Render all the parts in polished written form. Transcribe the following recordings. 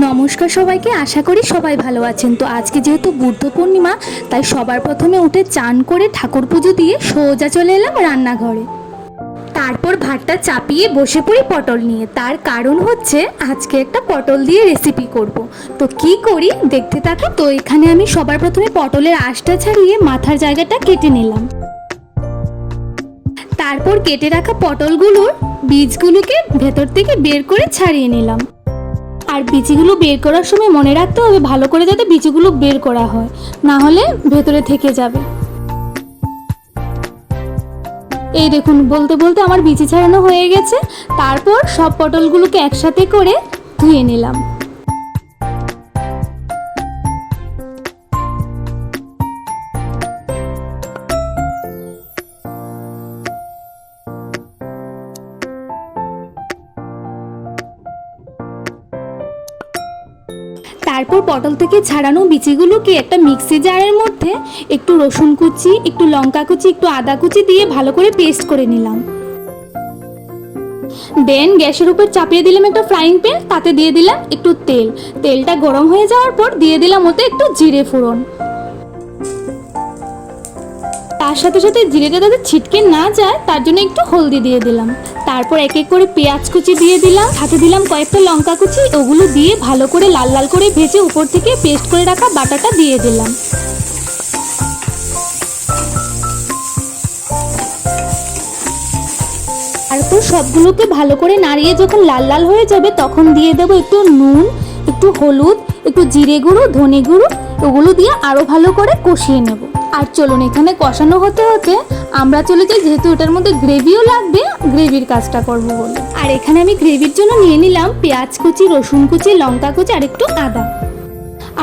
নমস্কার সবাইকে, আশা করি সবাই ভালো আছেন। তো আজকে যেহেতু বুদ্ধ পূর্ণিমা, তাই সবার প্রথমে উঠে চান করে ঠাকুর পুজো দিয়ে সোজা চলে এলাম রান্নাঘরে। তারপর ভাতটা চাপিয়ে বসে পড়ি পটল নিয়ে। তার কারণ হচ্ছে আজকে একটা পটল দিয়ে রেসিপি করব। তো কি করি দেখতে থাকো। তো এখানে আমি সবার প্রথমে পটলের আঁশটা ছাড়িয়ে মাথার জায়গাটা কেটে নিলাম। তারপর কেটে রাখা পটলগুলোর বীজগুলোকে ভেতর থেকে বের করে ছাড়িয়ে নিলাম। আর বিচিগুলো বের করার সময় মনে রাখতে হবে ভালো করে যাতে বিচিগুলো বের করা হয়, না হলে ভেতরে থেকে যাবে। এই দেখুন, বলতে বলতে আমার বিচি ছাড়ানো হয়ে গেছে। তারপর সব পটলগুলোকে একসাথে করে ধুয়ে নিলাম। তারপর পটল থেকে ছাড়ানো বিচিগুলোকে একটা মিক্সি জারের মধ্যে একটু রসুন কুচি, একটু লঙ্কা কুচি, একটু আদা কুচি দিয়ে ভালো করে পেস্ট করে নিলাম। দেন গ্যাসের উপর চাপিয়ে দিলাম একটা ফ্রাইং প্যান, তাতে দিয়ে দিলাম একটু তেল। তেলটা গরম হয়ে যাওয়ার পর দিয়ে দিলাম ওতে একটু জিরে ফোড়ন। তার সাথে সাথে জিরেটা যাতে ছিটকে না যায় তার জন্য একটু হলদি দিয়ে দিলাম। তারপর এক এক করে পেঁয়াজ কুচি দিয়ে দিলাম, সাথে দিলাম কয়েকটা লঙ্কা কুচি। ওগুলো দিয়ে ভালো করে লাল লাল করে ভেজে উপর থেকে পেস্ট করে রাখা বাটাটা দিয়ে দিলাম। তারপর সবগুলোকে ভালো করে নাড়িয়ে যখন লাল লাল হয়ে যাবে তখন দিয়ে দেবো একটু নুন, একটু হলুদ, একটু জিরে গুঁড়ো, ধনে গুঁড়ো। ওগুলো দিয়ে আরও ভালো করে কষিয়ে নেব। আর চলুন, এখানে কষানো হতে হতে আমরা চলে যাই, যেহেতু এটার মধ্যে গ্রেভিও লাগবে, গ্রেভির কাজটা করবো বলে। আর এখানে আমি গ্রেভির জন্য নিয়ে নিলাম পেঁয়াজ কুচি, রসুন কুচি, লঙ্কা কুচি আর একটু আদা।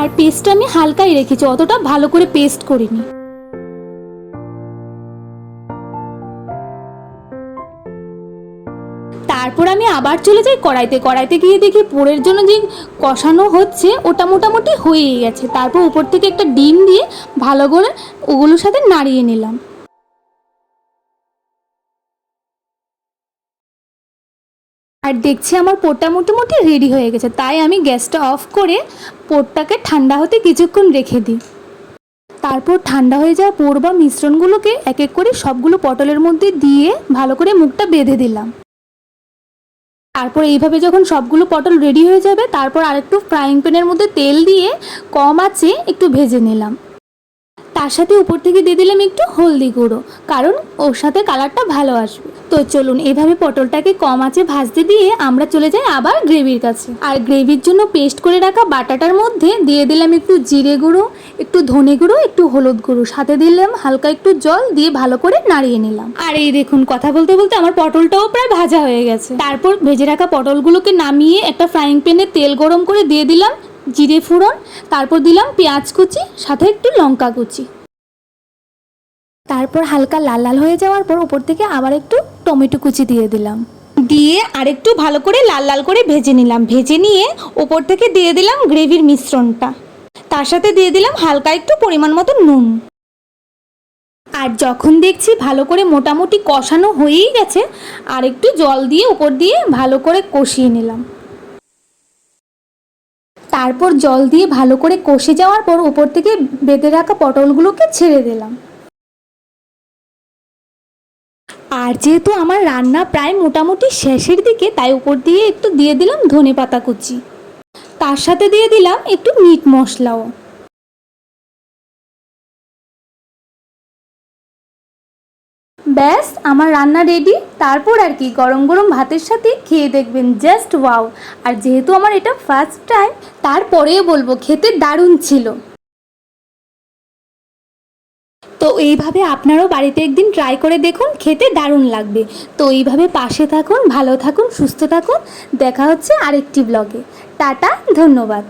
আর পেস্টটা আমি হালকাই রেখেছি, অতটা ভালো করে পেস্ট করিনি। তারপর আমি আবার চলে যাই কড়াইতে গিয়ে দেখি পোড়ের জন্য যে কষানো হচ্ছে ওটা মোটামুটি হয়েই গেছে। তারপর উপর থেকে একটা ডিম দিয়ে ভালো করে ওগুলোর সাথে নাড়িয়ে নিলাম। আর দেখছি আমার পোড়টা মোটামুটি রেডি হয়ে গেছে, তাই আমি গ্যাসটা অফ করে পোড়টাকে ঠান্ডা হতে কিছুক্ষণ রেখে দিই। তারপর ঠান্ডা হয়ে যাওয়া পোড় বা মিশ্রণগুলোকে এক এক করে সবগুলো পটলের মধ্যে দিয়ে ভালো করে মুখটা বেঁধে দিলাম। তারপর এইভাবে যখন সবগুলো পটল রেডি হয়ে যাবে তারপর আরেকটু ফ্রাইং প্যানের মধ্যে তেল দিয়ে কম আঁচে একটু ভেজে নিলাম। তার সাথে উপর থেকে দিয়ে দিলাম একটু হলদি গুঁড়ো, কারণ ওর সাথে কালারটা ভালো আসবে। তো চলুন, এভাবে পটলটাকে কম আঁচে ভাজতে দিয়ে আমরা চলে যাই আবার গ্রেভির কাছে। আর গ্রেভির জন্য পেস্ট করে রাখা বাটাটার মধ্যে দিয়ে দিলাম একটু জিরে গুঁড়ো, একটু ধনে গুঁড়ো, একটু হলুদ গুঁড়ো, সাথে দিলাম হালকা একটু জল দিয়ে ভালো করে নাড়িয়ে নিলাম। আর এই দেখুন, কথা বলতে বলতে আমার পটলটাও প্রায় ভাজা হয়ে গেছে। তারপর ভেজে রাখা পটলগুলোকে নামিয়ে একটা ফ্রাইং প্যানে তেল গরম করে দিয়ে দিলাম জিরে ফোড়ন, তারপর দিলাম পেঁয়াজ কুচি, সাথে একটু লঙ্কা কুচি। তারপর হালকা লাল লাল হয়ে যাওয়ার পর উপর থেকে আবার একটু টমেটো কুচি দিয়ে দিলাম, দিয়ে আরেকটু ভালো করে লাল লাল করে ভেজে নিলাম। ভেজে নিয়ে উপর থেকে দিয়ে দিলাম গ্রেভির মিশ্রণটা, তার সাথে দিয়ে দিলাম হালকা একটু পরিমাণ মতো নুন। আর যখন দেখছি ভালো করে মোটামুটি কষানো হয়েই গেছে, আর একটু জল দিয়ে উপর দিয়ে ভালো করে কষিয়ে নিলাম। তারপর জল দিয়ে ভালো করে কষে যাওয়ার পর উপর থেকে বেঁধে রাখা পটলগুলোকে ছেড়ে দিলাম। আর যেহেতু আমার রান্না প্রায় মোটামুটি শেষের দিকে, তাই উপর দিয়ে একটু দিয়ে দিলাম ধনেপাতা কুচি, তার সাথে দিয়ে দিলাম একটু মিট মশলাও। ব্যাস, আমার রান্না রেডি। তারপর আর কি, গরম গরম ভাতের সাথে খেয়ে দেখবেন, জাস্ট ওয়াও। আর যেহেতু আমার এটা ফার্স্ট টাইম, তারপরেও বলবো খেতে দারুণ ছিল। তো এইভাবে আপনারাও বাড়িতে একদিন ট্রাই করে দেখুন, খেতে দারুণ লাগবে। তো এইভাবে পাশে থাকুন, ভালো থাকুন, সুস্থ থাকুন। দেখা হচ্ছে আরেকটি ব্লগে। টাটা, ধন্যবাদ।